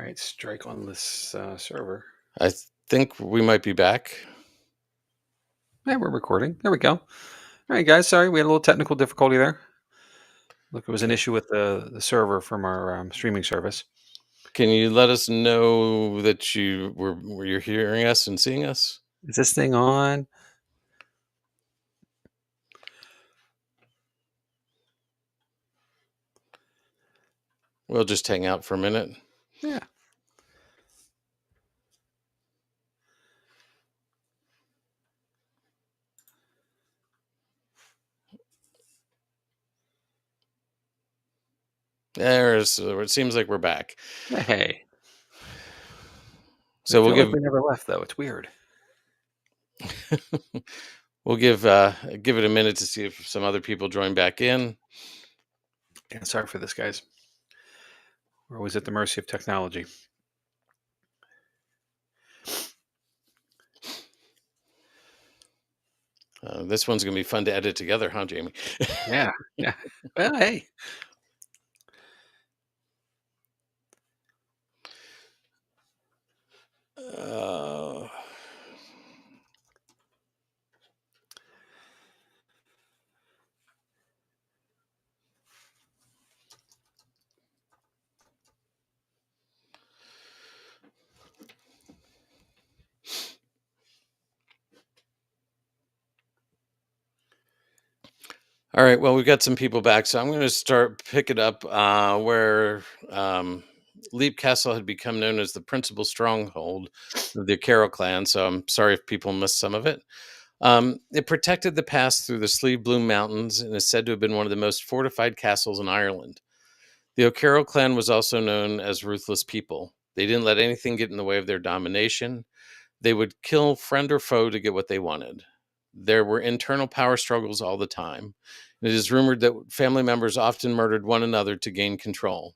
right, strike on this server. I think we might be back. Yeah, we're recording. There we go. All right, guys. Sorry, we had a little technical difficulty there. Look, it was an Okay. issue with the server from our streaming service. Can you let us know that you're hearing us and seeing us? Is this thing on? We'll just hang out for a minute. Yeah. It seems like we're back. Hey. So I we'll feel like give we never left, though. It's weird. we'll give it a minute to see if some other people join back in. Yeah, sorry for this, guys. We're always at the mercy of technology. This one's gonna be fun to edit together, huh, Jamie? Yeah. Yeah. Well, hey. Uh, all right. Well, we've got some people back, so I'm going to start picking up where Leap Castle had become known as the principal stronghold of the Carroll clan. So I'm sorry if people missed some of it. It protected the pass through the Slieve Bloom Mountains and is said to have been one of the most fortified castles in Ireland. The O'Carroll clan was also known as ruthless people. They didn't let anything get in the way of their domination. They would kill friend or foe to get what they wanted. There were internal power struggles all the time. It is rumored that family members often murdered one another to gain control.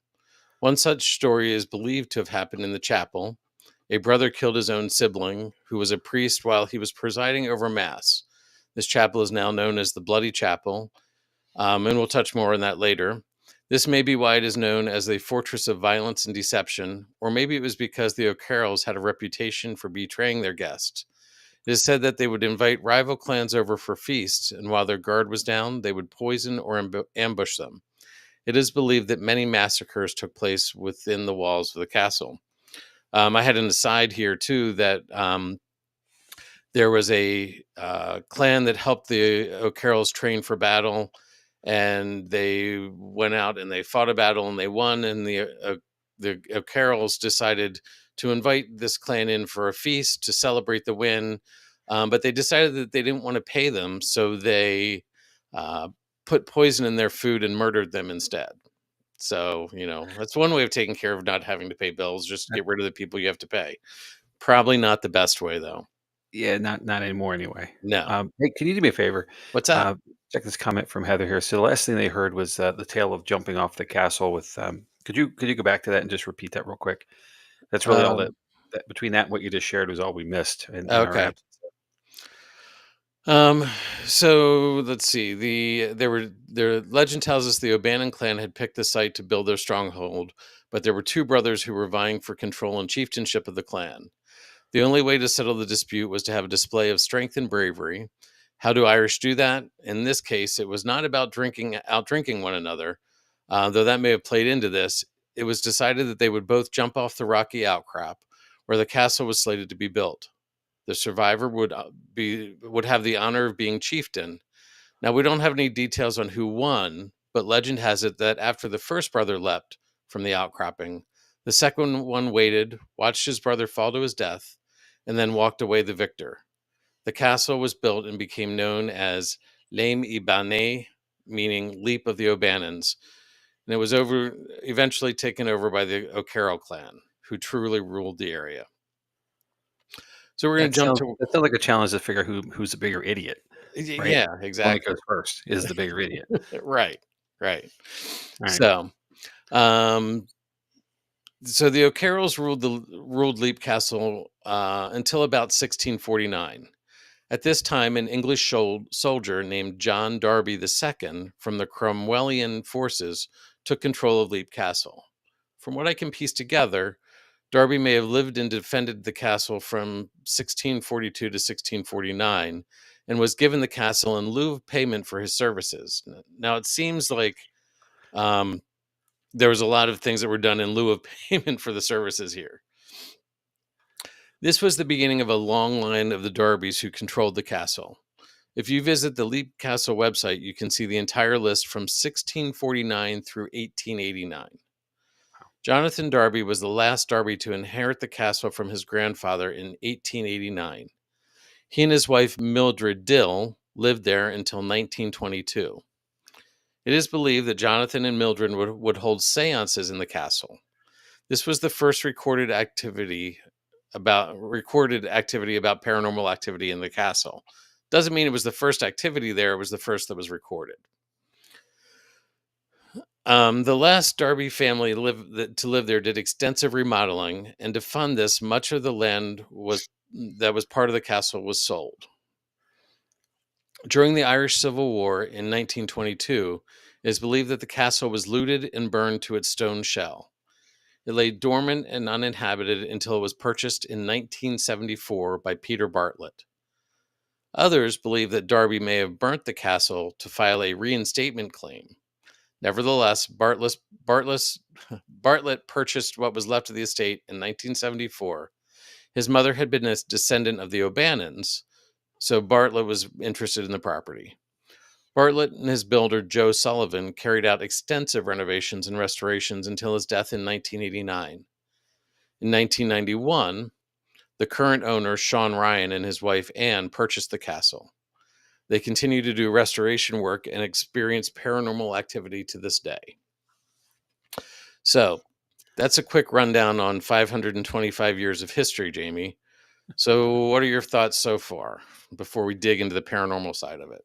One such story is believed to have happened in the chapel. A brother killed his own sibling, who was a priest, while he was presiding over Mass. This chapel is now known as the Bloody Chapel, and we'll touch more on that later. This may be why it is known as the fortress of violence and deception, or maybe it was because the O'Carrolls had a reputation for betraying their guests. It is said that they would invite rival clans over for feasts, and while their guard was down, they would poison or ambush them. It is believed that many massacres took place within the walls of the castle. I had an aside here, too, that there was a clan that helped the O'Carrolls train for battle, and they went out and they fought a battle and they won, and the O'Carrolls decided to invite this clan in for a feast to celebrate the win, but they decided that they didn't want to pay them, so they uh, put poison in their food and murdered them instead. So, that's one way of taking care of not having to pay bills, just get rid of the people you have to pay. Probably not the best way, though. Yeah, not anymore anyway. No. Hey, can you do me a favor? What's that? Check this comment from Heather here. So the last thing they heard was the tale of jumping off the castle with. Could you go back to that and just repeat that real quick? That's really all Um, that between that and what you just shared was all we missed in our okay. absence. Um, so let's see. The legend tells us the O'Bannon clan had picked the site to build their stronghold, but there were two brothers who were vying for control and chieftainship of the clan. The only way to settle the dispute was to have a display of strength and bravery. How do Irish do that? In this case, it was not about out drinking one another, though that may have played into this. It was decided that they would both jump off the rocky outcrop where the castle was slated to be built. The survivor would have the honor of being chieftain. Now we don't have any details on who won, but legend has it that after the first brother leapt from the outcropping, the second one waited, watched his brother fall to his death, and then walked away the victor. The castle was built and became known as Leim y Banné, meaning Leap of the O'Bannons, and it was eventually taken over by the O'Carroll clan, who truly ruled the area. So we're going to jump to That sounds like a challenge to figure who's the bigger idiot, right? yeah, The one that exactly. goes first is the bigger idiot. Right, right. All right. So, um, so the O'Carrolls ruled Leap Castle until about 1649. At this time, an English soldier named John Darby II from the Cromwellian forces took control of Leap Castle. From what I can piece together, Darby may have lived and defended the castle from 1642 to 1649 and was given the castle in lieu of payment for his services. Now, it seems like um, there was a lot of things that were done in lieu of payment for the services here. This was the beginning of a long line of the Darbys who controlled the castle. If you visit the Leap Castle website, you can see the entire list from 1649 through 1889. Jonathan Darby was the last Darby to inherit the castle from his grandfather in 1889. He and his wife Mildred Dill lived there until 1922. It is believed that Jonathan and Mildred would hold seances in the castle. This was the first recorded activity about paranormal activity in the castle. Doesn't mean it was the first activity there, it was the first that was recorded. The last Darby family to live there did extensive remodeling, and to fund this, much of the land that was part of the castle was sold. During the Irish Civil War in 1922, it is believed that the castle was looted and burned to its stone shell. It lay dormant and uninhabited until it was purchased in 1974 by Peter Bartlett. Others believe that Darby may have burnt the castle to file a reinstatement claim. Nevertheless, Bartlett purchased what was left of the estate in 1974. His mother had been a descendant of the O'Bannons, so Bartlett was interested in the property. Bartlett and his builder, Joe Sullivan, carried out extensive renovations and restorations until his death in 1989. In 1991, the current owner, Sean Ryan, and his wife, Anne, purchased the castle. They continue to do restoration work and experience paranormal activity to this day. So, that's a quick rundown on 525 years of history, Jamie. So, what are your thoughts so far before we dig into the paranormal side of it?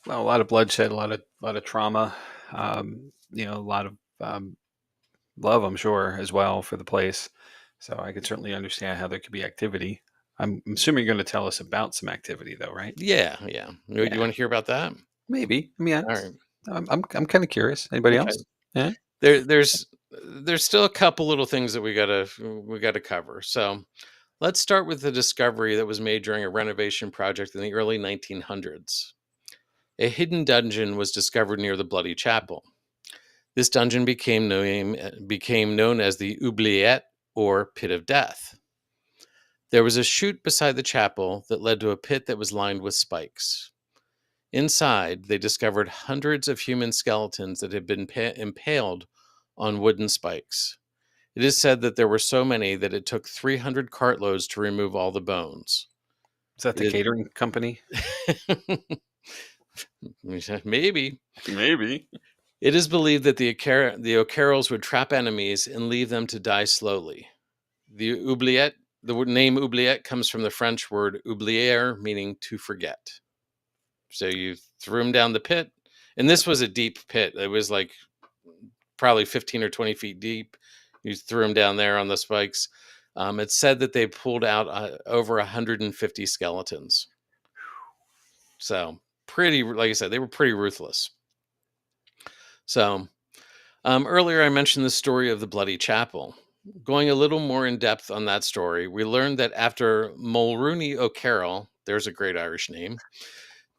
Well, a lot of bloodshed, a lot of trauma, a lot of love, I'm sure, as well for the place. So I could certainly understand how there could be activity. I'm assuming you're going to tell us about some activity, though, right? Yeah, yeah. You Yeah, want to hear about that? maybe. I mean, All right. I'm kind of curious. Anybody Okay. else? Yeah. There's still a couple little things that we gotta cover. So let's start with the discovery that was made during a renovation project in the early 1900s. A hidden dungeon was discovered near the Bloody Chapel. This dungeon became known as the Oubliette, or Pit of Death. There was a chute beside the chapel that led to a pit that was lined with spikes. Inside, they discovered hundreds of human skeletons that had been impaled on wooden spikes. It is said that there were so many that it took 300 cartloads to remove all the bones. Is that the It catering company? Maybe. Maybe. It is believed that the O'Carrolls would trap enemies and leave them to die slowly. The name oubliette comes from the French word oublier, meaning to forget. So you threw them down the pit, and this was a deep pit. It was like probably 15 or 20 feet deep. You threw them down there on the spikes. It's said that they pulled out over 150 skeletons. So pretty, like I said, they were pretty ruthless. So earlier I mentioned the story of the Bloody Chapel. Going a little more in depth on that story, we learned that after Mulrooney O'Carroll, there's a great Irish name,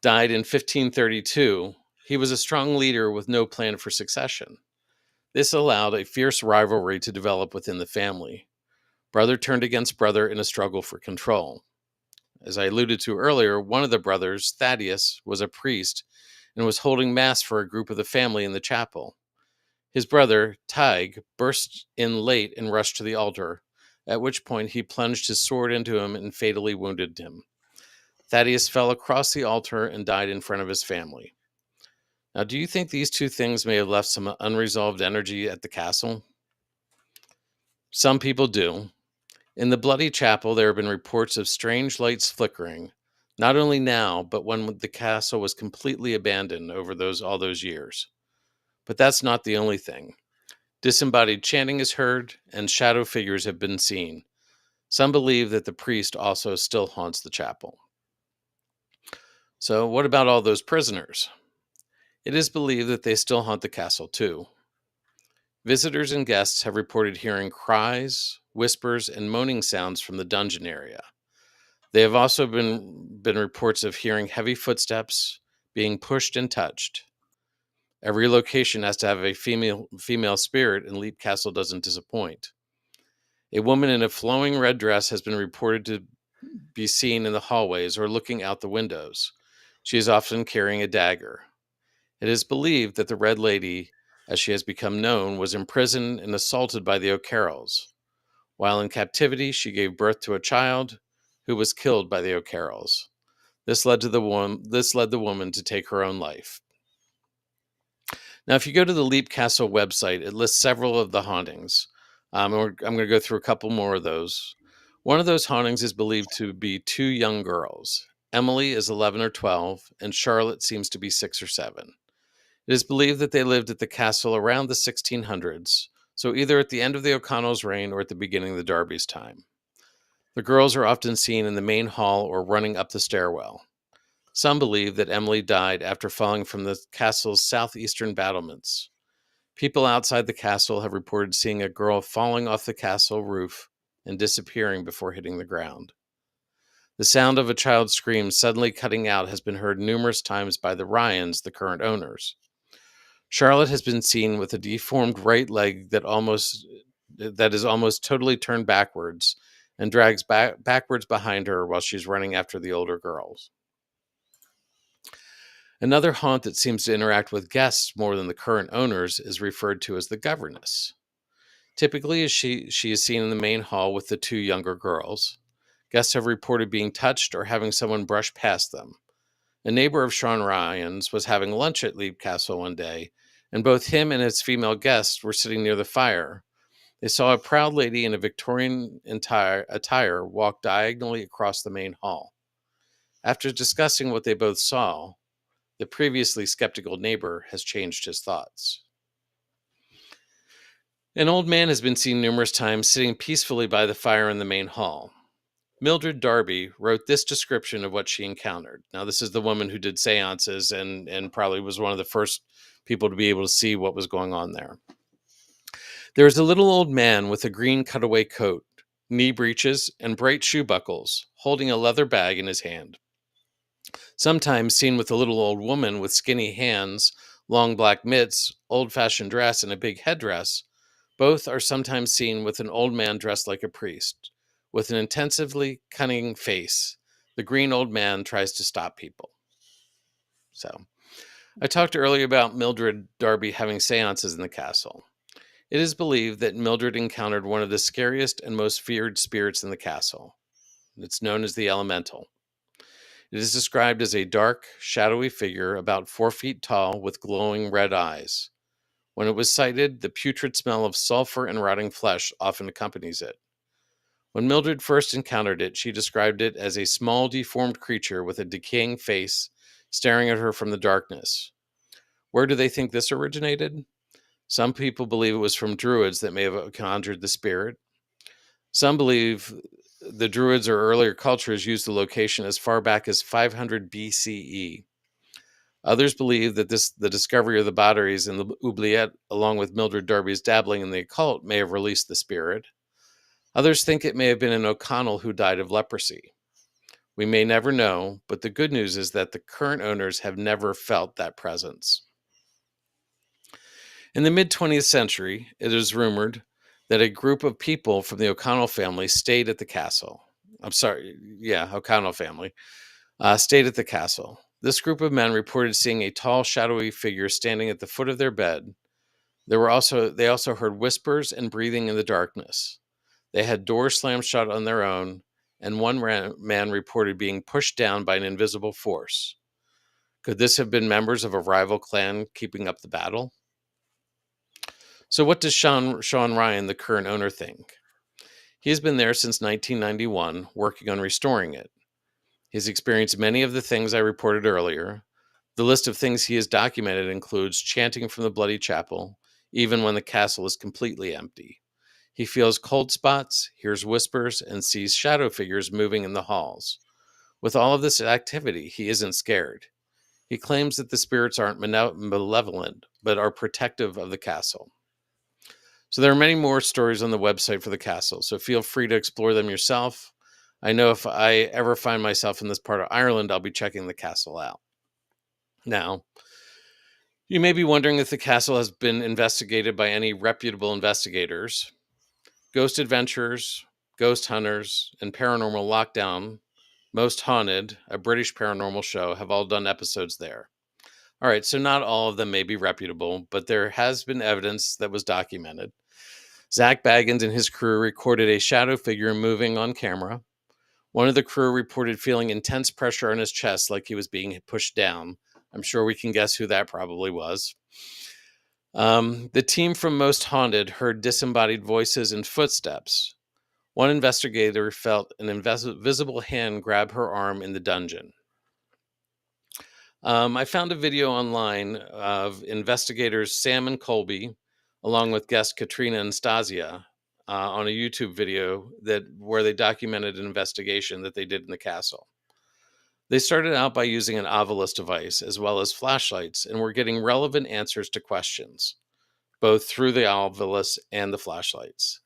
died in 1532, he was a strong leader with no plan for succession. This allowed a fierce rivalry to develop within the family. Brother turned against brother in a struggle for control. As I alluded to earlier, one of the brothers, Thaddeus, was a priest and was holding mass for a group of the family in the chapel. His brother, Tig, burst in late and rushed to the altar, at which point he plunged his sword into him and fatally wounded him. Thaddeus fell across the altar and died in front of his family. Now, do you think these two things may have left some unresolved energy at the castle? Some people do. In the Bloody Chapel, there have been reports of strange lights flickering, not only now, but when the castle was completely abandoned over all those years. But that's not the only thing. Disembodied chanting is heard, and shadow figures have been seen. Some believe that the priest also still haunts the chapel. So, what about all those prisoners? It is believed that they still haunt the castle too. Visitors and guests have reported hearing cries, whispers, and moaning sounds from the dungeon area. There have also been reports of hearing heavy footsteps, being pushed and touched. Every location has to have a female spirit, and Leap Castle doesn't disappoint. A woman in a flowing red dress has been reported to be seen in the hallways or looking out the windows. She is often carrying a dagger. It is believed that the Red Lady, as she has become known, was imprisoned and assaulted by the O'Carrolls. While in captivity, she gave birth to a child who was killed by the O'Carrolls. This led the woman to take her own life. Now, if you go to the Leap Castle website, it lists several of the hauntings. I'm going to go through a couple more of those. One of those hauntings is believed to be two young girls. Emily is 11 or 12, and Charlotte seems to be 6 or 7. It is believed that they lived at the castle around the 1600s, so either at the end of the O'Connells' reign or at the beginning of the Darby's time. The girls are often seen in the main hall or running up the stairwell. Some believe that Emily died after falling from the castle's southeastern battlements. People outside the castle have reported seeing a girl falling off the castle roof and disappearing before hitting the ground. The sound of a child's scream suddenly cutting out has been heard numerous times by the Ryans, the current owners. Charlotte has been seen with a deformed right leg that is almost totally turned backwards and drags backwards behind her while she's running after the older girls. Another haunt that seems to interact with guests more than the current owners is referred to as the governess. Typically, she is seen in the main hall with the two younger girls. Guests have reported being touched or having someone brush past them. A neighbor of Sean Ryan's was having lunch at Leap Castle one day, and both him and his female guests were sitting near the fire. They saw a proud lady in a Victorian attire walk diagonally across the main hall. After discussing what they both saw, the previously skeptical neighbor has changed his thoughts. An old man has been seen numerous times sitting peacefully by the fire in the main hall. Mildred Darby wrote this description of what she encountered. Now, this is the woman who did seances and probably was one of the first people to be able to see what was going on there. There is a little old man with a green cutaway coat, knee breeches, and bright shoe buckles, holding a leather bag in his hand. Sometimes seen with a little old woman with skinny hands, long black mitts, old-fashioned dress, and a big headdress. Both are sometimes seen with an old man dressed like a priest. With an intensively cunning face, the green old man tries to stop people. So, I talked earlier about Mildred Darby having seances in the castle. It is believed that Mildred encountered one of the scariest and most feared spirits in the castle. It's known as the Elemental. It is described as a dark, shadowy figure about 4 feet tall with glowing red eyes. When it was sighted, the putrid smell of sulfur and rotting flesh often accompanies it. When Mildred first encountered it, she described it as a small, deformed creature with a decaying face staring at her from the darkness. Where do they think this originated? Some people believe it was from druids that may have conjured the spirit. Some believe the druids or earlier cultures used the location as far back as 500 BCE. Others believe that the discovery of the batteries in the oubliette, along with Mildred Darby's dabbling in the occult, may have released the spirit. Others think it may have been an O'Connell who died of leprosy. We may never know, but the good news is that the current owners have never felt that presence. In the mid-20th century, it is rumored that a group of people from the O'Connell family stayed at the castle. O'Connell family stayed at the castle. This group of men reported seeing a tall, shadowy figure standing at the foot of their bed. They also heard whispers and breathing in the darkness. They had doors slammed shut on their own, and one man reported being pushed down by an invisible force. Could this have been members of a rival clan keeping up the battle? So what does Sean Ryan, the current owner, think? He has been there since 1991, working on restoring it. He's experienced many of the things I reported earlier. The list of things he has documented includes chanting from the Bloody Chapel, even when the castle is completely empty. He feels cold spots, hears whispers, and sees shadow figures moving in the halls. With all of this activity, he isn't scared. He claims that the spirits aren't malevolent, but are protective of the castle. So there are many more stories on the website for the castle, so feel free to explore them yourself. I know if I ever find myself in this part of Ireland, I'll be checking the castle out. Now, you may be wondering if the castle has been investigated by any reputable investigators. Ghost Adventures, Ghost Hunters, and Paranormal Lockdown, Most Haunted, a British paranormal show, have all done episodes there. All right, so not all of them may be reputable, but there has been evidence that was documented. Zach Baggins and his crew recorded a shadow figure moving on camera. One of the crew reported feeling intense pressure on his chest like he was being pushed down. I'm sure we can guess who that probably was. The team from Most Haunted heard disembodied voices and footsteps. One investigator felt an invisible hand grab her arm in the dungeon. I found a video online of investigators Sam and Colby, along with guest Katrina and Stasia, on a YouTube video where they documented an investigation that they did in the castle. They started out by using an Ovilus device as well as flashlights and were getting relevant answers to questions, both through the Ovilus and the flashlights.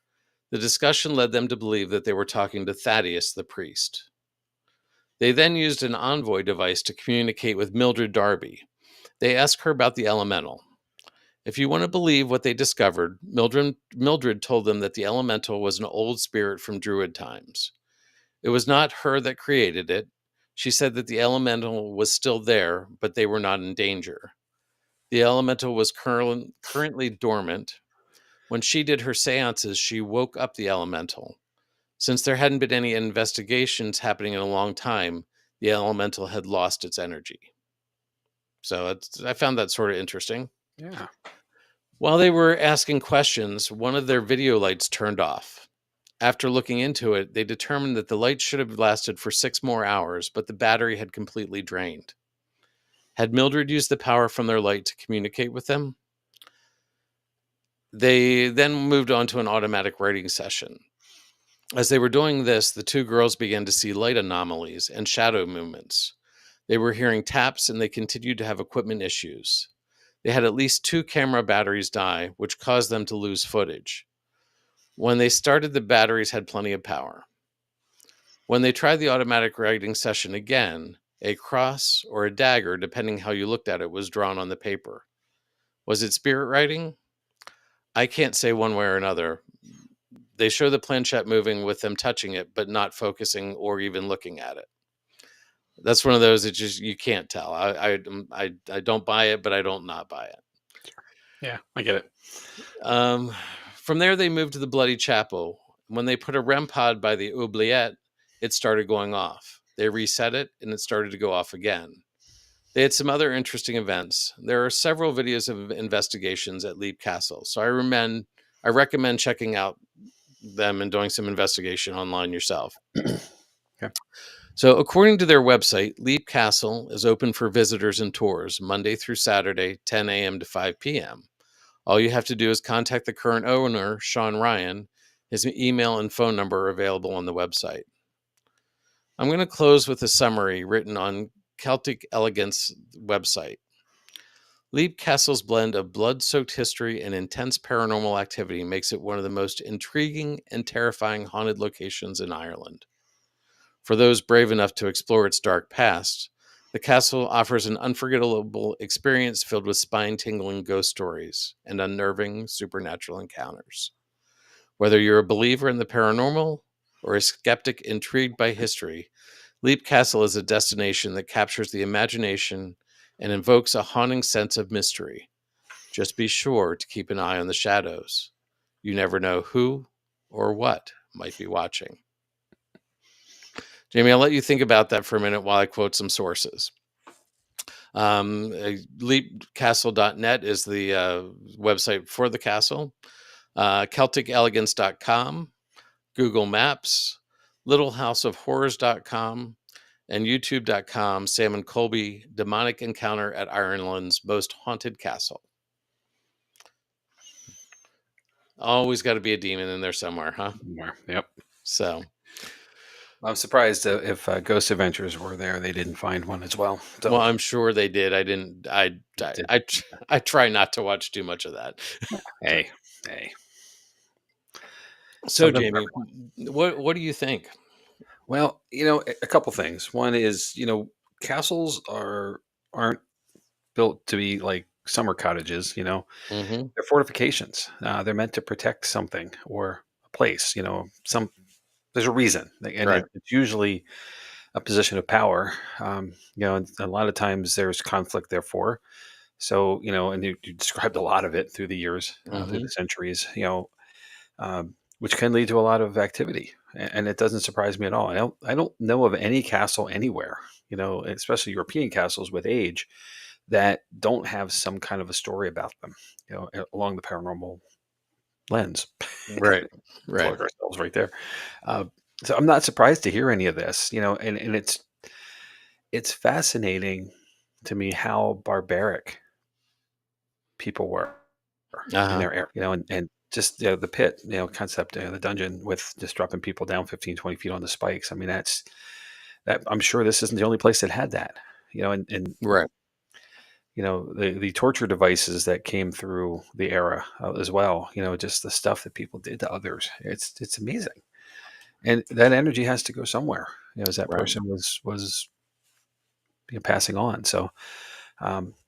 The discussion led them to believe that they were talking to Thaddeus the priest. They then used an envoy device to communicate with Mildred Darby. They asked her about the elemental. If you want to believe what they discovered, Mildred told them that the elemental was an old spirit from Druid times. It was not her that created it. She said that the elemental was still there, but they were not in danger. The elemental was currently dormant. When she did her seances, she woke up the elemental. Since there hadn't been any investigations happening in a long time, the elemental had lost its energy. So I found that sort of interesting. Yeah. While they were asking questions, one of their video lights turned off. After looking into it, they determined that the light should have lasted for 6 more hours, but the battery had completely drained. Had Mildred used the power from their light to communicate with them? They then moved on to an automatic writing session. As they were doing this, the two girls began to see light anomalies and shadow movements. They were hearing taps and they continued to have equipment issues. They had at least 2 camera batteries die, which caused them to lose footage. When they started, the batteries had plenty of power. When they tried the automatic writing session again, a cross or a dagger, depending how you looked at it, was drawn on the paper. Was it spirit writing? I can't say one way or another. They show the planchette moving with them touching it, but not focusing or even looking at it. That's one of those that just you can't tell. I don't buy it, but I don't not buy it. Yeah, I get it. From there, they moved to the Bloody Chapel. When they put a REM pod by the oubliette, it started going off. They reset it, and it started to go off again. They had some other interesting events. There are several videos of investigations at Leap Castle, so I recommend checking out them and doing some investigation online yourself. Okay. So, according to their website, Leap Castle is open for visitors and tours Monday through Saturday, 10 a.m. to 5 p.m. All you have to do is contact the current owner, Sean Ryan. His email and phone number are available on the website. I'm going to close with a summary written on Celtic Elegance website. Leap Castle's blend of blood-soaked history and intense paranormal activity makes it one of the most intriguing and terrifying haunted locations in Ireland. For those brave enough to explore its dark past, the castle offers an unforgettable experience filled with spine-tingling ghost stories and unnerving supernatural encounters. Whether you're a believer in the paranormal or a skeptic intrigued by history, Leap Castle is a destination that captures the imagination and invokes a haunting sense of mystery. Just be sure to keep an eye on the shadows. You never know who or what might be watching. Jamie, I'll let you think about that for a minute while I quote some sources. Leapcastle.net is the website for the castle. CelticElegance.com, Google Maps, LittleHouseOfHorrors.com, and YouTube.com, Sam and Colby, Demonic Encounter at Ireland's Most Haunted Castle. Always got to be a demon in there somewhere, huh? Yep. So I'm surprised if Ghost Adventures were there, they didn't find one as well. So, well, I'm sure they did. I didn't. I try not to watch too much of that. hey. So, some of them. Jamie, what do you think? Well, a couple things. One is, castles aren't built to be like summer cottages. Mhm. They're fortifications. They're meant to protect something or a place. There's a reason, and Right. it's usually a position of power. And a lot of times there's conflict. Therefore, so and you described a lot of it through the years, through the Mhm. centuries. Which can lead to a lot of activity, and it doesn't surprise me at all. I don't know of any castle anywhere, especially European castles with age, that don't have some kind of a story about them, along the paranormal lens. Right. Right. Plug ourselves right there. Uh, so I'm not surprised to hear any of this, and it's fascinating to me how barbaric people were in Uh-huh. their era, and just the pit, concept, the dungeon with just dropping people down 15, 20 feet on the spikes. I mean, that I'm sure this isn't the only place that had that, and Right. the torture devices that came through the era as well, just the stuff that people did to others. It's amazing. And that energy has to go somewhere, as that Right. person was passing on. So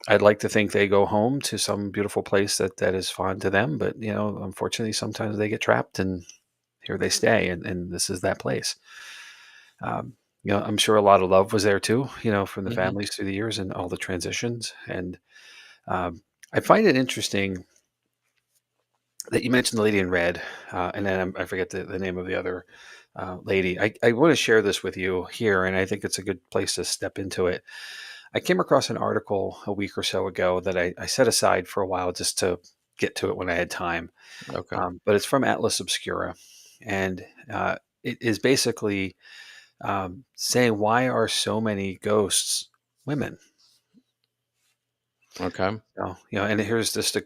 I'd like to think they go home to some beautiful place that is fond to them, but unfortunately, sometimes they get trapped, and here they stay, and this is that place. I'm sure a lot of love was there too, from the Mhm. families through the years and all the transitions. And I find it interesting that you mentioned the lady in red, and then I forget the name of the other lady. I want to share this with you here, and I think it's a good place to step into it. I came across an article a week or so ago that I set aside for a while just to get to it when I had time. Okay. But it's from Atlas Obscura, and it is basically saying, why are so many ghosts women? Okay. And here's just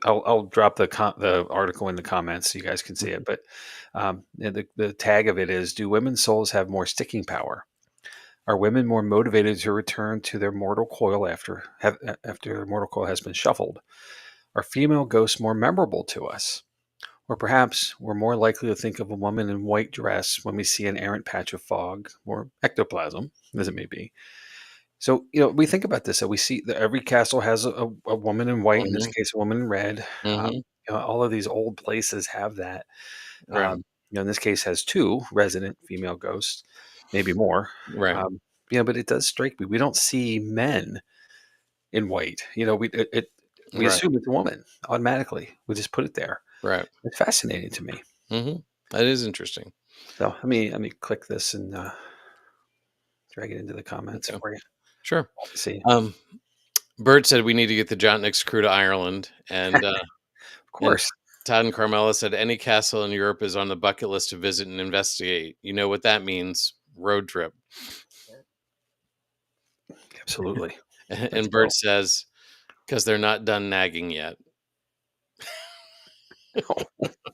I'll drop the article in the comments so you guys can see it. Mhm. But the tag of it is: Do women's souls have more sticking power? Are women more motivated to return to their mortal coil after their mortal coil has been shuffled? Are female ghosts more memorable to us? Or perhaps we're more likely to think of a woman in white dress when we see an errant patch of fog or ectoplasm, as it may be. So, we think about this. So we see that every castle has a woman in white, in this Mhm. case, a woman in red. Mhm. All of these old places have that. Right. In this case, has two resident female ghosts, maybe more. Right. Um, but it does strike me. We don't see men in white. We Right. assume it's a woman automatically. We just put it there. Right. It's fascinating to me. Mhm. That is interesting. So let me click this and drag it into the comments Okay. for you. Sure. See, Um, Bert said we need to get the Jott-Nyx crew to Ireland, of and course, Todd and Carmela said any castle in Europe is on the bucket list to visit and investigate. You know what that means? Road trip. absolutely. Let's And Bert go. says, because they're not done nagging yet. Oh,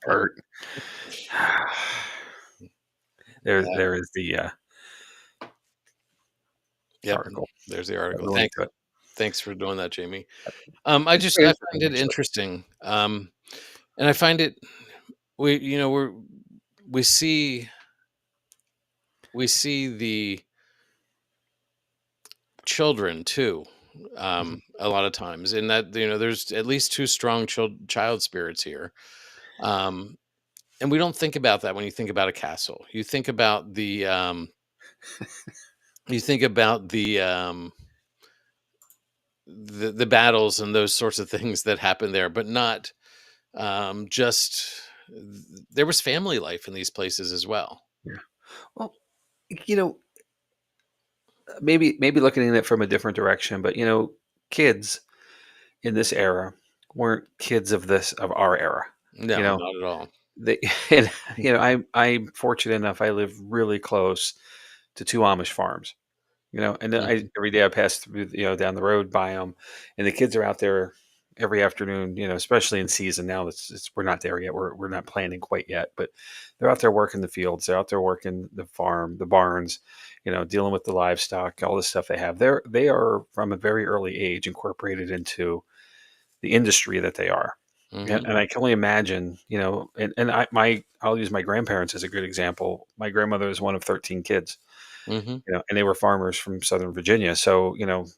Bert. Yeah. There is the Yep. article. There's the Got article. the link to it. Thanks for doing that, Jamie. It's very I interesting, find it actually. interesting. And I find it we see we see the children too, Mhm. a lot of times, in that there's at least two strong child spirits here. Um, and we don't think about that when you think about a castle. You think about the battles and those sorts of things that happen there, but not just there was family life in these places as well. Yeah. Well, you know, maybe looking at it from a different direction, but kids in this era weren't kids of our era. You No, know, not at all. they and I'm fortunate enough. I live really close to two Amish farms. And then I Mhm. every day I pass through, down the road by them, and the kids are out there every afternoon. Especially in season now. We're not there yet. We're not planning quite yet, but they're out there working the fields. They're out there working the farm, the barns. Dealing with the livestock, all the stuff they have. They are from a very early age incorporated into the industry that they are. Yeah, Mhm. and I can only imagine, I'll use my grandparents as a good example. My grandmother was one of 13 kids, Mhm. and they were farmers from Southern Virginia. So,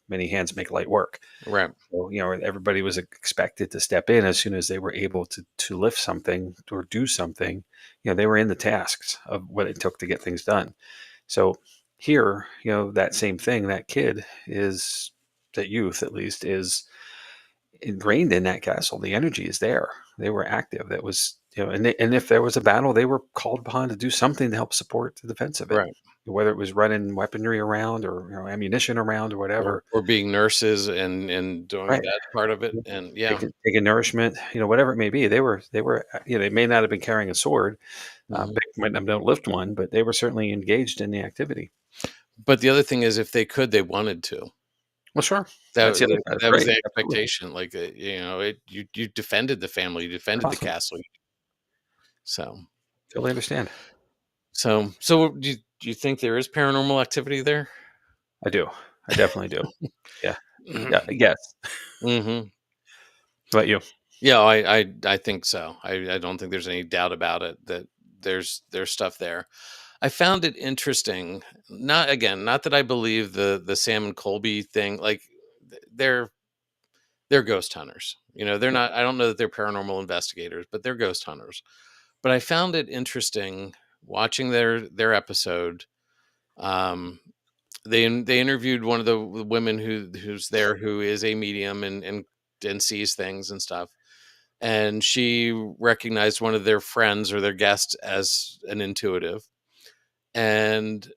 many hands make light work. Right. So, everybody was expected to step in as soon as they were able to lift something or do something. They were in the tasks of what it took to get things done. So here, that same thing, that youth at least is ingrained in that castle. The energy is there. They were active. That was, and if there was a battle, they were called upon to do something to help support the defense of it, Right. whether it was running weaponry around or ammunition around or whatever. Or being nurses and doing Right. that part of it, Mhm. and yeah. Taking nourishment, whatever it may be. They were, they may not have been carrying a sword, Mhm. they might not have lift one, but they were certainly engaged in the activity. But the other thing is if they could, they wanted to. Well, sure. That That's the other that side. That's that was right. the Absolutely. expectation, like, you defended the family, you defended the Awesome. castle, so Totally understand. do you think there is paranormal activity there? I do. I definitely do. Yeah. Yeah. Yes. Mhm. How about you? Yeah, I think so. I don't think there's any doubt about it that there's stuff there. I found it interesting. Not that I believe the Sam and Colby thing. Like they're they're ghost hunters. They're not. I don't know that they're paranormal investigators, but they're ghost hunters. But I found it interesting watching their episode. Um, they interviewed one of the women who's there, who is a medium and sees things and stuff, and she recognized one of their friends or their guests as an intuitive, and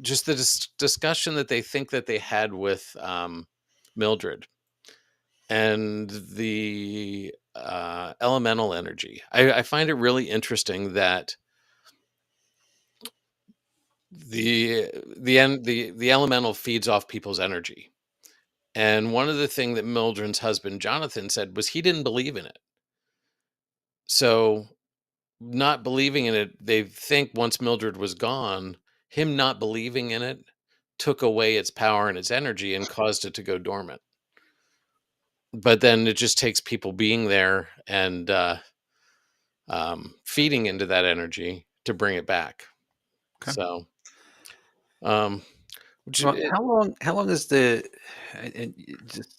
just the discussion that they think that they had with Mildred and the elemental energy. I find it really interesting that the elemental feeds off people's energy. And one of the thing that Mildred's husband Jonathan said was he didn't believe in it. So not believing in it, they think once Mildred was gone, him not believing in it took away its power and its energy and caused it to go dormant. But then it just takes people being there and feeding into that energy to bring it back. Okay. So, um, which Well, it, how long is the and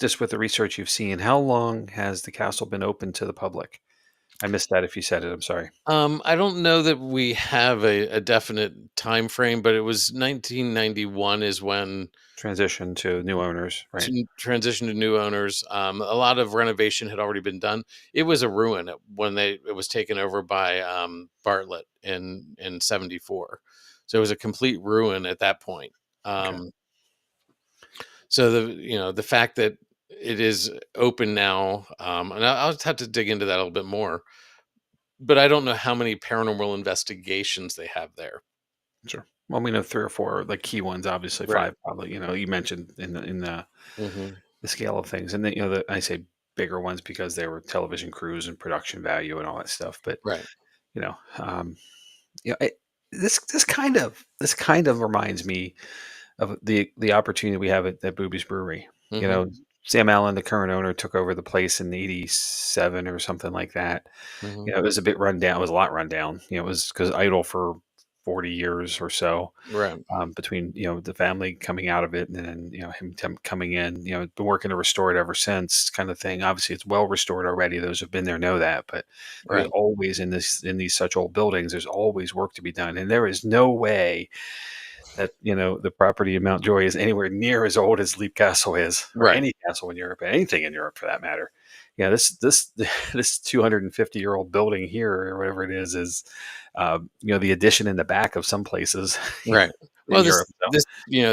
just with the research you've seen, how long has the castle been open to the public? I missed that if you said it. I'm sorry. I don't know that we have a definite time frame, but it was 1991 is when Transition to new owners, right? transition to new owners. A lot of renovation had already been done. It was a ruin when it was taken over by Bartlett in '74, so it was a complete ruin at that point. Okay. Um, so the fact that it is open now, and I'll just have to dig into that a little bit more. But I don't know how many paranormal investigations they have there. Sure. Well, we know 3 or 4 like key ones, obviously Right. 5 probably, you mentioned Hmm. the scale of things. And then, I say bigger ones because they were television crews and production value and all that stuff. But, Right. you know, um, this kind of reminds me of the opportunity we have at Booby's Brewery. You Hmm. know, Sam Allen, the current owner, took over the place in '87 or something like that. Hmm. It was a bit run down. It was a lot run down. It was because idle for 40 years or so, Right. between the family coming out of it and then him coming in. Been working to restore it ever since, kind of thing. Obviously, it's well restored already. Those who've been there know that, but there's Right. always in these such old buildings, there's always work to be done, and there is no way that the property in Mountjoy is anywhere near as old as Leap Castle is, or Right. any castle in Europe, anything in Europe for that matter. Yeah, this this 250-year-old building here or whatever it is the addition in the back of some places Right. in Well, Europe. So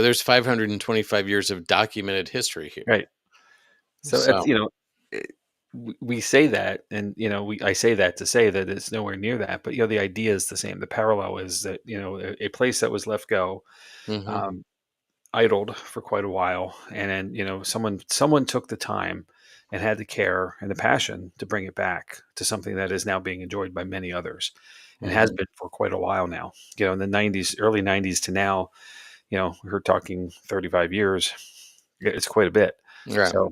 there's 525 years of documented history here. right, so it's So, we say that, and I say that to say that it's nowhere near that, but the idea is the same. The parallel is that a place that was left go. hmm. Um, Idled for quite a while, and then someone took the time and had the care and the passion to bring it back to something that is now being enjoyed by many others, and has Hmm. been for quite a while now. In the '90s, early '90s to now, we're talking 35 years. It's quite a bit. Right. So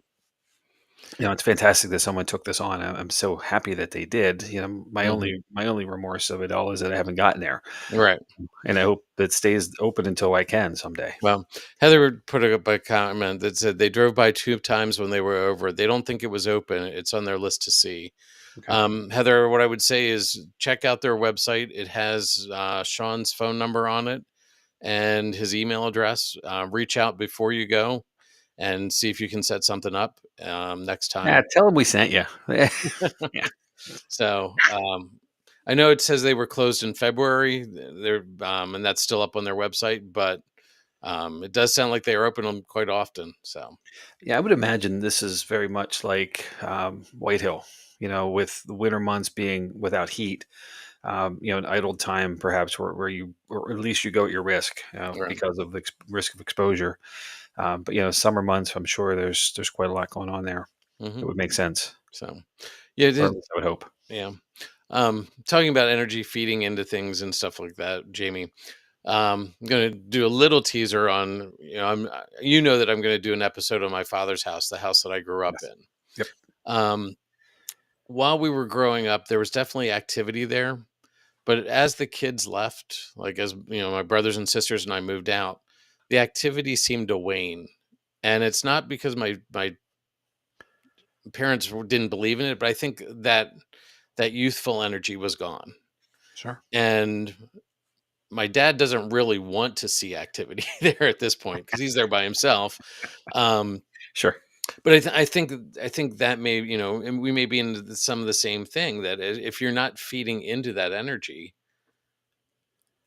It's fantastic that someone took this on. I'm so happy that they did. My Mhm. only remorse of it all is that I haven't gotten there, Right. and I hope that stays open until I can someday. Well, Heather put up a comment that said they drove by 2 times when they were over. They don't think it was open. It's on their list to see. Okay. Heather, what I would say is check out their website. It has Sean's phone number on it and his email address. Reach out before you go and see if you can set something up next Yeah, time. tell them we sent you. Yeah. So I know it says they were closed in February. They're and that's still up on their website, but it does sound like they are open them quite often. So Yeah, I would imagine this is very much like White Hill. With the winter months being without heat, an idle time perhaps where you, or at least you go at your risk, right. because of the risk of exposure. But summer months, I'm sure there's quite a lot going on there. It Hmm. would make sense, So yeah, it or at is, least I would hope. yeah. Talking about energy feeding into things and stuff like that, Jamie. I'm going to do a little teaser on, you know that I'm going to do an episode on my father's house, the house that I grew up Yes. in. Yep. Um, while we were growing up, there was definitely activity there. But as the kids left, like as my brothers and sisters and I moved out, the activity seemed to wane. And it's not because my parents didn't believe in it, but I think that youthful energy was gone. Sure. And my dad doesn't really want to see activity there at this point because he's there by himself. Um, Sure. but I think that may, and we may be into some of the same thing, that if you're not feeding into that energy,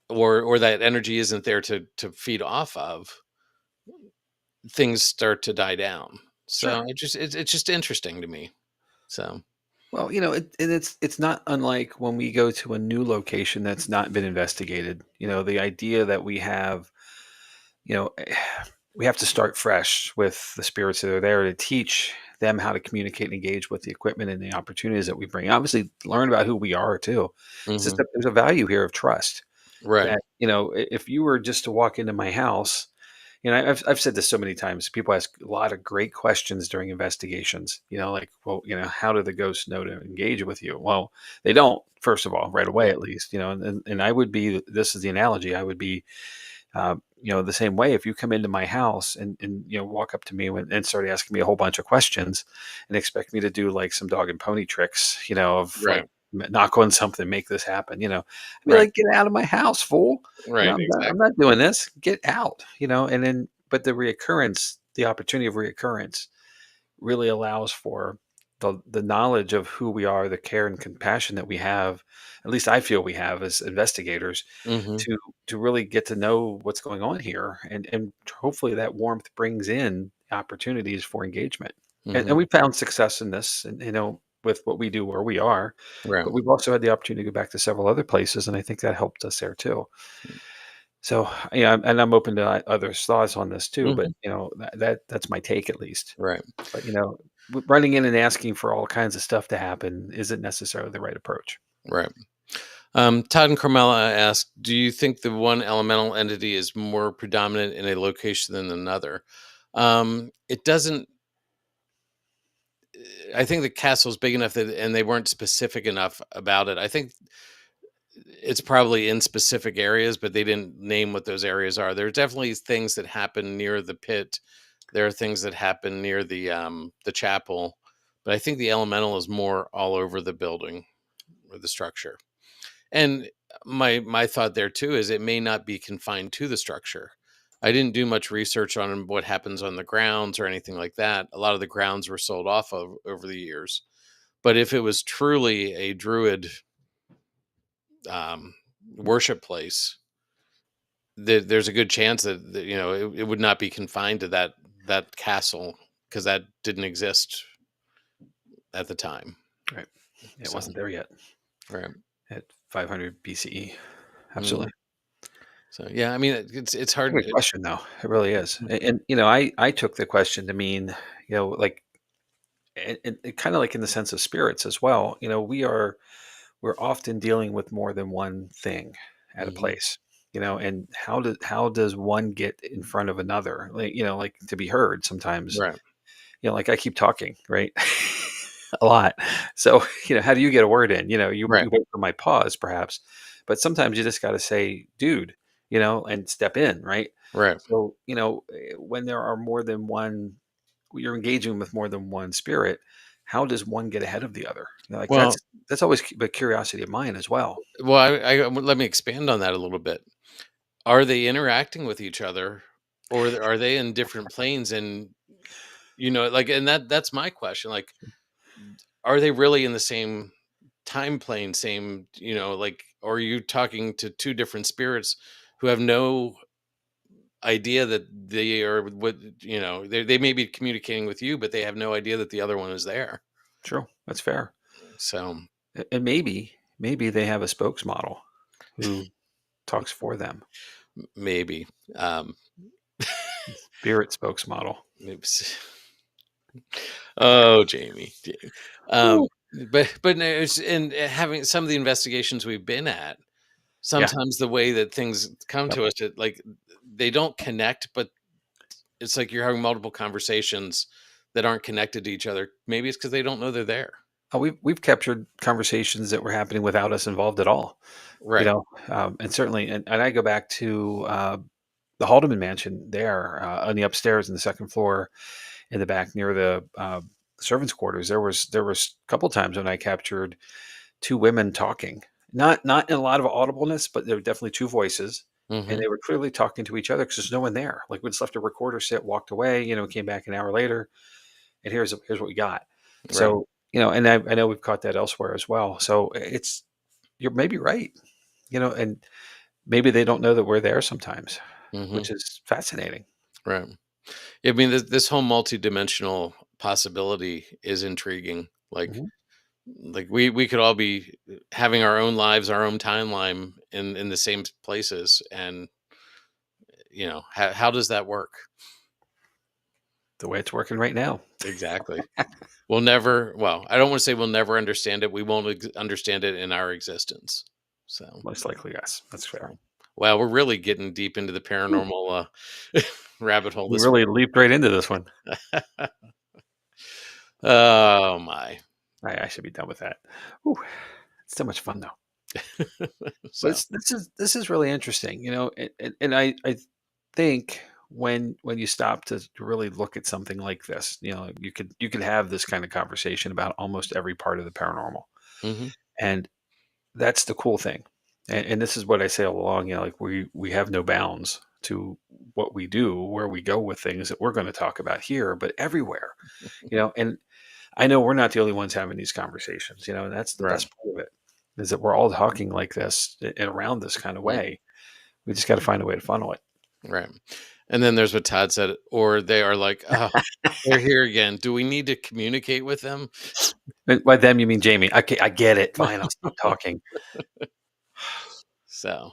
or that energy isn't there to feed off of, things start to die down. So Sure. it's just interesting to me. So Well, and it's not unlike when we go to a new location that's not been investigated. The idea that we have, you know, we have to start fresh with the spirits that are there to teach them how to communicate and engage with the equipment and the opportunities that we bring. Obviously, learn about who we are too. It's just hmm. that there's a value here of trust. Right. That if you were just to walk into my house, I've said this so many times. People ask a lot of great questions during investigations. Like, well, how do the ghosts know to engage with you? Well, they don't. First of all, right away, Right. at least. And I would be. This is the analogy. I would be. The same way, if you come into my house and walk up to me and start asking me a whole bunch of questions and expect me to do like some dog and pony tricks, of like Right. knock on something, make this happen, I'd be Right. like, get out of my house, fool. Right. I'm Exactly. not doing this. Get out, and then, but the opportunity of reoccurrence really allows for the knowledge of who we are, the care and compassion that we have, at least I feel we have as investigators, Hmm. to really get to know what's going on here, and hopefully that warmth brings in opportunities for engagement. And Hmm. we found success in this, and with what we do where we are, Right. but we've also had the opportunity to go back to several other places, and I think that helped us there too. So, yeah, and I'm open to others' thoughts on this too, but Hmm. that's my take at least. Right. But running in and asking for all kinds of stuff to happen isn't necessarily the right approach. Right. Todd and Carmela asked, "Do you think the one elemental entity is more predominant in a location than another?" It doesn't. I think the castle's big enough that, and they weren't specific enough about it. I think it's probably in specific areas, but they didn't name what those areas are. There's definitely things that happen near the pit. There are things that happen near the chapel, but I think the elemental is more all over the building or the structure. And my thought there too is it may not be confined to the structure. I didn't do much research on what happens on the grounds or anything like that. A lot of the grounds were sold off of over the years. But if it was truly a druid um, worship place, there's a good chance that it would not be confined to that castle because that didn't exist at the time. Right. It So wasn't there yet right. at 500 BCE. Mhm. Absolutely. So yeah, I mean it's A hard. good question, though. It really is. And I took the question to mean, like, and kind of like in the sense of spirits as well. We're often dealing with more than one thing at a Mhm. place. And how does one get in front of another? Like, like to be heard sometimes. Right. like I keep talking, right? A lot. So, how do you get a word in? Right. You wait for my pause perhaps, but sometimes you just got to say, dude, and step in, right? Right. So, when there are more than one, you're engaging with more than one spirit, how does one get ahead of the other? Like Well, that's always a curiosity of mine as well. let me expand on that a little bit. Are they interacting with each other, or are they in different planes? And like, and that's my question. Like, are they really in the same time plane? Same, like, or are you talking to two different spirits who have no idea that they are what they may be communicating with you, but they have no idea that the other one is there. True, that's fair. So And maybe they have a spokesmodel who talks for them. maybe, um, Spirit spokesmodel. maybe oh, Jamie. Um, Ooh. but no, it's in having some of the investigations we've been at. Yeah. Sometimes the way that things come Yep. to us, like they don't connect, but it's like you're having multiple conversations that aren't connected to each other. Maybe it's because they don't know they're there. Oh, we've captured conversations that were happening without us involved at all. Right. And certainly, and I go back to the Haldeman Mansion there on the upstairs in the second floor in the back near the servants' quarters. There was a couple times when I captured two women talking, not in a lot of audibleness, but there were definitely two voices, and Hmm. they were clearly talking to each other because there's no one there. Like we just left a recorder sit, walked away, came back an hour later, and here's what we got. Right. So and I know we've caught that elsewhere as well. So you're maybe right, and maybe they don't know that we're there sometimes, Hmm. which is fascinating. Right. I mean, this whole multidimensional possibility is intriguing. Mhm. Like we could all be having our own lives, our own timeline in the same places, and how does that work? The way it's working right now, Exactly. We'll never. Well, I don't want to say we'll never understand it. We won't understand it in our existence. So, most likely, yes, that's fair. well, we're really getting deep into the Whew, paranormal rabbit hole we this really leaped right into this one. morning. Oh my. I should be done with that. Ooh, it's so much fun though. But So. this is really interesting, and I think when you stop to really look at something like this, you could have this kind of conversation about almost every part of the paranormal, Hmm. and that's the cool thing. And this is what I say all along, like we have no bounds to what we do, where we go with things that we're going to talk about here, but everywhere, and I know we're not the only ones having these conversations, and that's the Right. best part of it is that we're all talking like this and around this kind of Mm, way. We just got to find a way to funnel it. right. And then there's what Todd said, or they are like, oh, they're here again. Do we need to communicate with them? And by them, you mean Jamie? Okay, I get it. Fine, I'll stop talking. So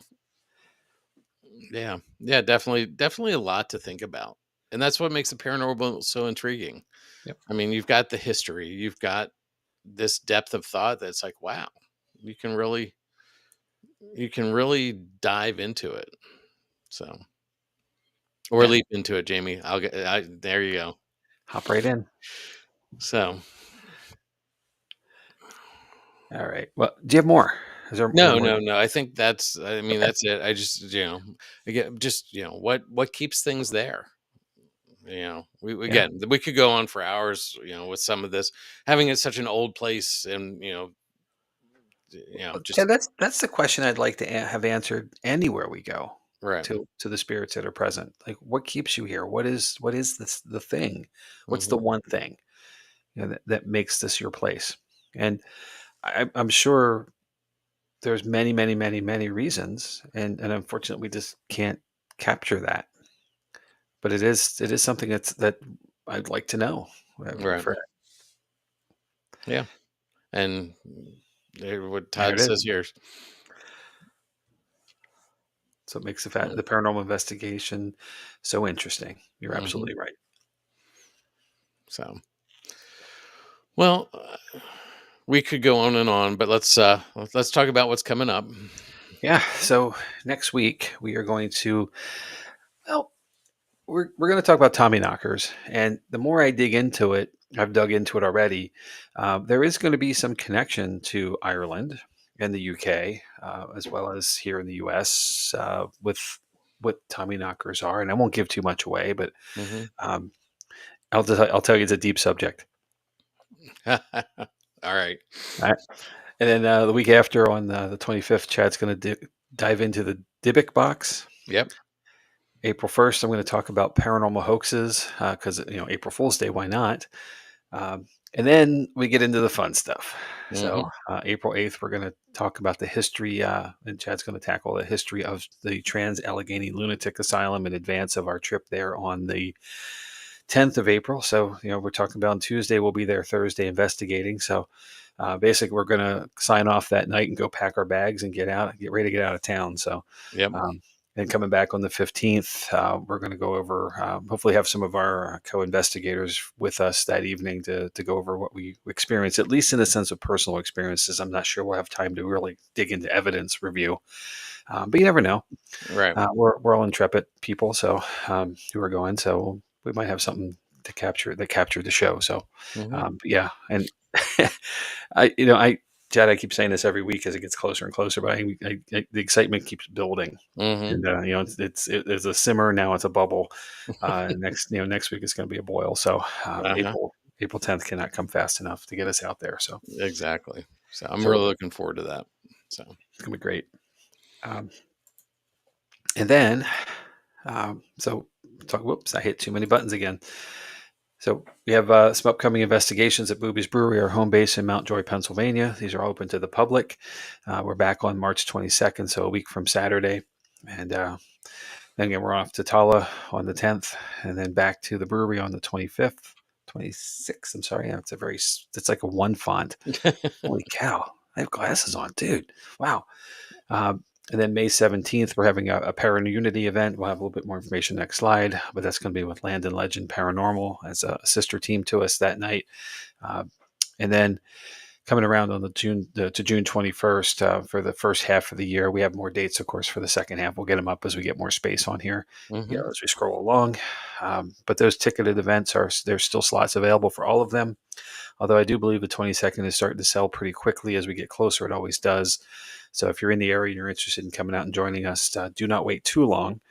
yeah, yeah, definitely a lot to think about. And that's what makes the paranormal so intriguing. Yep. I mean, you've got the history, you've got this depth of thought that's like, wow, you can really you can really dive into it. So or Yeah, leap into it, Jamie. There you go. hop right in. So All right. Well, do you have more? Is there no, more? no, no. I think I mean, Okay. that's it. I just, again, just, what keeps things there? Yeah. We could go on for hours, with some of this, having it such an old place, and Yeah, just that's the question I'd like to have answered anywhere we go right. to the spirits that are present. Like, what keeps you here? What is this the thing? What's the Hmm. one thing that makes this your place? And I'm sure there's many, many, many, many reasons, and unfortunately, we just can't capture that. But it is something that I'd like to know. Right. For Yeah. And what there Todd it is. says here. So it makes the paranormal investigation so interesting. You're Hmm. absolutely right. So, well, we could go on and on, but let's talk about what's coming up. Yeah. So next week we are going to, well, we're going to talk about Tommy knockers, and the more I dig into it, I've dug into it already. There is going to be some connection to Ireland and the UK, as well as here in the US, with what Tommy knockers are. And I won't give too much away, but Hmm. um, I'll tell you it's a deep subject. All right. All right. And then the week after, on the 25th, Chad's going to dive into the Dybbuk box. Yep. April 1st, I'm going to talk about paranormal hoaxes because, April Fool's Day, why not? And then we get into the fun stuff. So, Hmm. April 8th, we're going to talk about the history, and Chad's going to tackle the history of the Trans Allegheny Lunatic Asylum in advance of our trip there on the 10th of April. So, we're talking about on Tuesday, we'll be there Thursday investigating. So, basically, we're going to sign off that night and go pack our bags and get ready to get out of town. So, Yep. um, and coming back on the 15th, we're going to go over, hopefully, have some of our co investigators with us that evening to go over what we experienced, at least in the sense of personal experiences. I'm not sure we'll have time to really dig into evidence review, but you never know. Right. We're all intrepid people, so who are going, so we might have something to capture the show. So, Hmm. but yeah, and I Jed, I keep saying this every week as it gets closer and closer, but the excitement keeps building, Hmm. and it's a simmer now, it's a bubble. Next week it's going to be a boil. So Uh-huh. April 10th cannot come fast enough to get us out there. So Exactly. So I'm so really looking forward to that. So. it's going to be great. Um, and then so talk. Whoops, I hit too many buttons again. So we have some upcoming investigations at Booby's Brewery, our home base in Mount Joy, Pennsylvania. These are open to the public. We're back on March 22nd, so a week from Saturday. And then again, we're off to Tala on the 10th, and then back to the brewery on the 25th, 26th. I'm sorry, yeah, it's like a one font. Holy cow! I have glasses on, dude. Wow. And then May 17th, we're having a Unity event. We'll have a little bit more information next slide, but that's going to be with Land and Legend Paranormal as a sister team to us that night. Uh, and then coming around on to June 21st for the first half of the year, we have more dates, of course, for the second half. We'll get them up as we get more space on here, Hmm. as we scroll along. But those ticketed events there's still slots available for all of them. Although I do believe the 22nd is starting to sell pretty quickly as we get closer. It always does. So if you're in the area and you're interested in coming out and joining us, do not wait too long,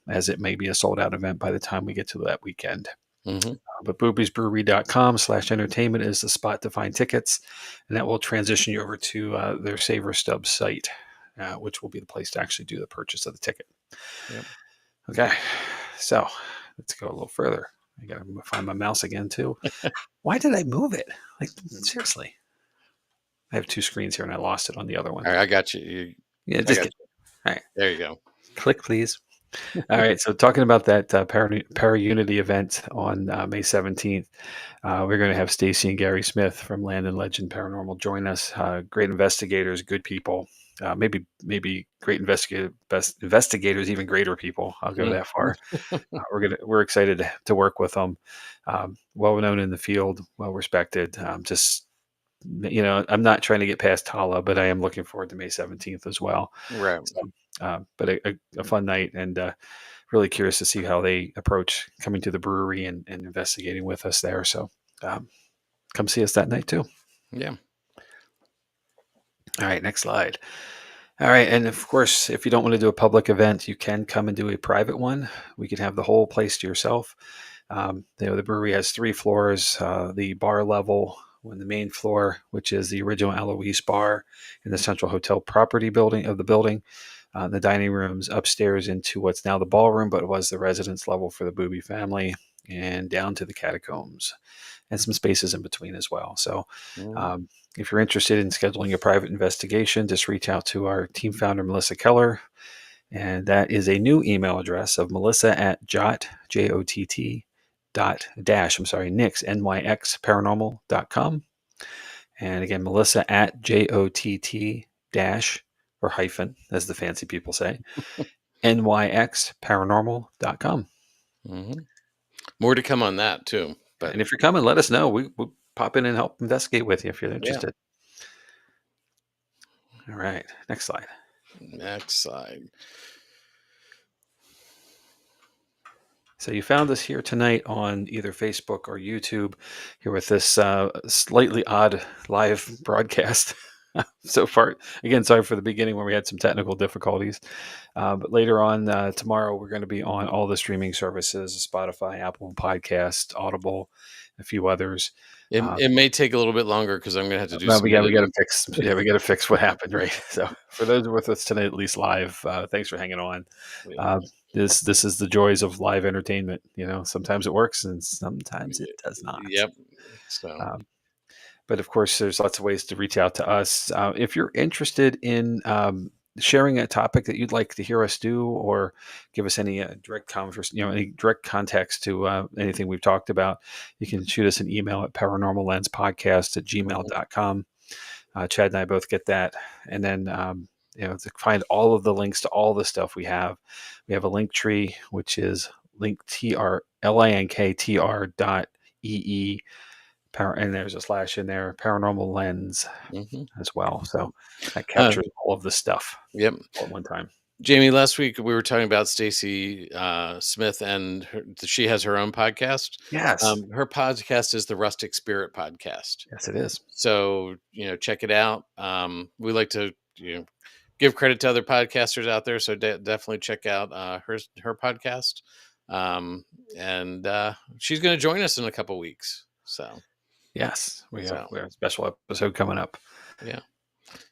as it may be a sold out event by the time we get to that weekend. Hmm. But boobiesbrewery.com/entertainment is the spot to find tickets, and that will transition you over to their Saver Stub site, which will be the place to actually do the purchase of the ticket. Yep. Okay, so let's go a little further. I gotta find my mouse again too. Why did I move it? Like seriously, I have two screens here and I lost it on the other one. All right. I got you. Yeah, I just got get you. all right. There you go. Click, please. All right. So talking about that Unity event on May 17th, we're going to have Stacy and Gary Smith from Land and Legend Paranormal join us. Great investigators, good people. Maybe great best investigators, even greater people. I'll go Mm. that far. We're excited to work with them. Well known in the field, well respected. Just I'm not trying to get past Tala, but I am looking forward to May 17th as well. Right. So, but a fun night, and really curious to see how they approach coming to the brewery and investigating with us there. So um, come see us that night too. Yeah. All right, next slide. All right, and of course, if you don't want to do a public event, you can come and do a private one. We can have the whole place to yourself. The brewery has 3 floors. The bar level on the main floor, which is the original Eloise bar in the Central Hotel property building of the building. The dining rooms upstairs into what's now the ballroom, but was the residence level for the Booby family, and down to the catacombs and some spaces in between as well. So, Mm. um, if you're interested in scheduling a private investigation, just reach out to our team founder, Melissa Keller. And that is a new email address of Melissa at Jott, dot dash, I'm sorry, Nyx, Nyx paranormal.com. And again, Melissa at Jott dash or hyphen, as the fancy people say, NYX paranormal.com. Hmm. More to come on that too. But And if you're coming, let us know. We'll pop in and help investigate with you if you're yeah. interested. All right. Next slide. Next slide. So you found us here tonight on either Facebook or YouTube, here with this slightly odd live broadcast. So far, again, sorry for the beginning when we had some technical difficulties. But later on tomorrow, we're going to be on all the streaming services: Spotify, Apple Podcast, Audible, a few others. Uh, It may take a little bit longer because I'm gonna have to do well, some we got to editing. fix. Yeah, we got to fix what happened, right? So for those with us tonight, at least live, thanks for hanging on. Yeah. Uh, this is the joys of live entertainment. Sometimes it works and sometimes it does not. Yep. So, Um, but of course, there's lots of ways to reach out to us. If you're interested in sharing a topic that you'd like to hear us do, or give us any direct converse, any direct context to anything we've talked about, you can shoot us an email at mhm, paranormallenspodcast@gmail.com. Chad and I both get that. And then, to find all of the links to all the stuff we have a link tree, which is linktr and there's a slash in there, Paranormal Lens mhm. as well. So that Uh, captures all of the stuff yep. all at one time. Jamie, last week we were talking about Stacy Smith, and she has her own podcast. Yes. Her podcast is the Rustic Spirit Podcast. Yes, it is. So, check it out. We like to, give credit to other podcasters out there. So definitely check out her podcast. Um, and she's going to join us in a couple weeks. Yes. So We have a special episode coming up. yeah.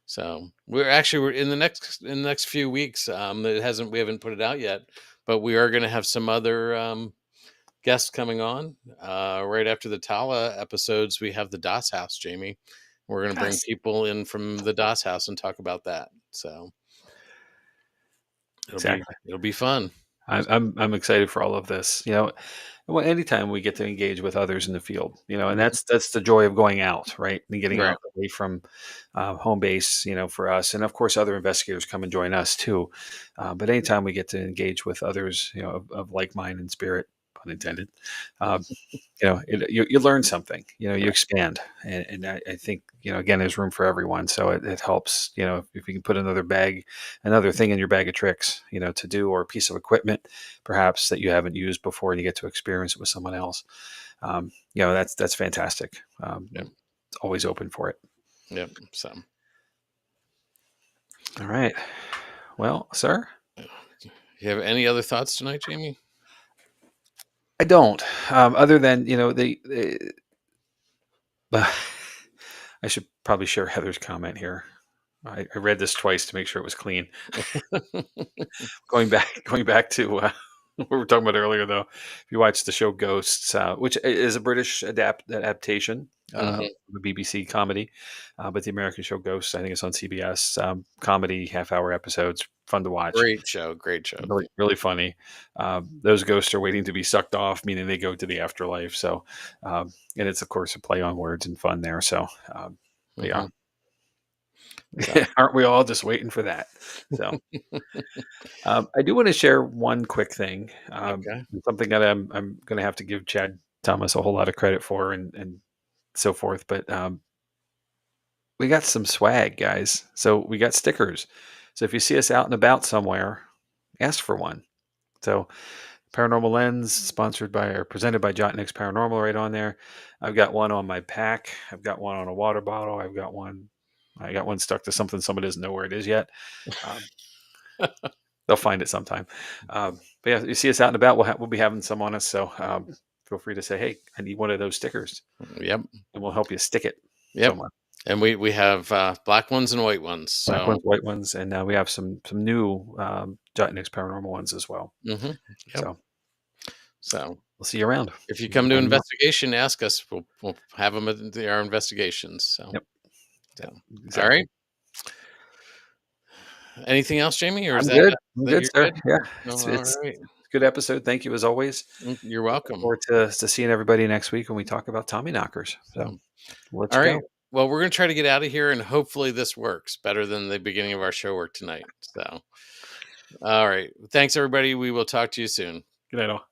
So we're in the next few weeks. We haven't put it out yet, but we are going to have some other guests coming on. Right after the Tala episodes, we have the Das House, Jamie. We're going to bring Yes. people in from the Das House and talk about that. So Exactly. it'll be fun. I'm excited for all of this. Well, anytime we get to engage with others in the field, and Mhm. that's the joy of going out, right, and getting Right. out away from home base, for us, and of course, other investigators come and join us too. But anytime we get to engage with others, of like mind and spirit, pun intended, um, you learn something, you Right. expand, and I think, again, there's room for everyone, so it helps, if you can put another thing in your bag of tricks, to do, or a piece of equipment perhaps that you haven't used before, and you get to experience it with someone else. That's fantastic. Yep. It's always open for it. Yep. So, All right. Well, sir, you have any other thoughts tonight, Jamie? I don't. Other than I should probably share Heather's comment here. I read this twice to make sure it was clean. Going back to what we were talking about earlier, though. If you watch the show Ghosts, which is a British adaptation of Hmm. a BBC comedy, but the American show Ghosts, I think it's on CBS. Comedy, half-hour episodes, fun to watch. Great show. Great show. Really, really funny. Those ghosts are waiting to be sucked off, meaning they go to the afterlife. So, and it's of course a play on words and fun there. So, yeah, Hmm. So, aren't we all just waiting for that? So. I do want to share one quick thing, okay. something that I'm going to have to give Chad Thomas a whole lot of credit for, and so forth. But we got some swag, guys. So we got stickers. So if you see us out and about somewhere, ask for one. So Paranormal Lens, sponsored by or presented by Jott-Nyx Paranormal, right on there. I've got one on my pack. I've got one on a water bottle. I've got one. I got one stuck to something. Someone doesn't know where it is yet. Um, They'll find it sometime. But yeah, you see us out and about, we'll be having some on us. So feel free to say, "Hey, I need one of those stickers," Yep. and we'll help you stick it Yep. somewhere. And we have black ones and white ones. Black So, ones, white ones, and we have some new Jott-Nyx paranormal ones as well. hmm, yep. So So we'll see you around. if you come to Down the- investigation, ask us. We'll have them at our investigations. So, Yep, so yep, all exactly. right. Anything else, Jamie, or is I'm good. I'm that good, you're sir. good? Yeah, No, it's all it's, right. it's a good episode. Thank you as always. You're Looking welcome. forward to seeing everybody next week when we talk about Tommy knockers. So So, we'll let all you right. go. Well, we're gonna try to get out of here, and hopefully this works better than the beginning of our show work tonight. So, all right. Thanks, everybody. We will talk to you soon. Good night, all.